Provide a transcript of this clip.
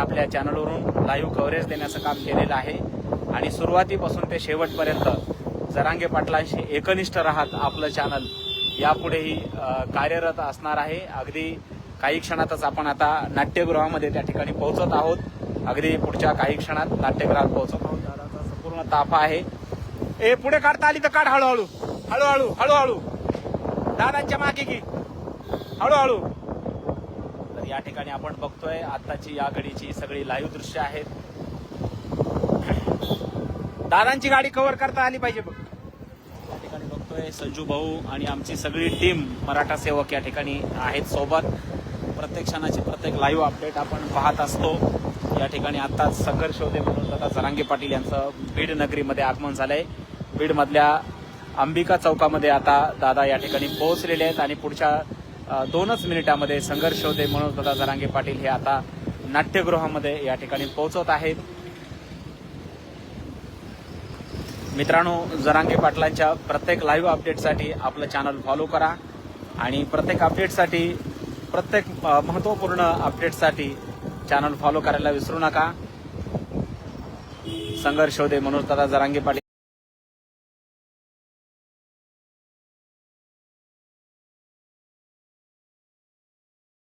आपल्या चॅनलवरून live coverage देण्याचं काम केलेलं आहे आणि सुरुवातीपासून ते शेवटपर्यंत जरांगे पाटलांशी एकनिष्ठ राहत आपलं चॅनल यापुढेही कार्यरत असणार आहे। अगदी काही क्षणातच आपण आता नाट्यगृहामध्ये त्या ठिकाणी पोहोचत आहोत। अगदी पुढच्या काही क्षणात नाट्यगृहात पोहोचत आहोत। दादाचा संपूर्ण ताफा आहे। ए पुढे काढता आली तर काढ, हळूहळू हळूहळू हळूहळू दादांच्या मागे की हळूहळू। तर या ठिकाणी आपण बघतोय आताची या घडीची सगळी लाईव्ह दृश्य आहेत। दादांची गाडी कव्हर करता आली पाहिजे बघ। या ठिकाणी बघतोय संजू भाऊ आणि आमची सगळी टीम मराठा सेवक या ठिकाणी आहेत सोबत। प्रत्येक क्षणाची प्रत्येक लाईव्ह अपडेट आपण पाहत असतो। या ठिकाणी आता संघर्ष होते म्हणून दादा जरांगे पाटील यांचं बीड नगरीमध्ये आगमन झालंय। बीड मधल्या अंबिका चौकामध्ये आता दादा या ठिकाणी पोहोचलेले आहेत आणि पुढच्या 2च मिनिटांमध्ये संघर्ष होते म्हणून दादा जरांगे पाटील हे आता नाट्यगृहामध्ये या ठिकाणी पोहोचत आहेत। मित्रांनो, जरांगे पाटलांच्या प्रत्येक लाईव्ह अपडेटसाठी आपलं चॅनल फॉलो करा आणि प्रत्येक अपडेटसाठी प्रत्येक महत्त्वपूर्ण अपडेटसाठी चॅनल फॉलो करायला विसरू नका। संघर्ष होते म्हणून दादा जरांगे पाटील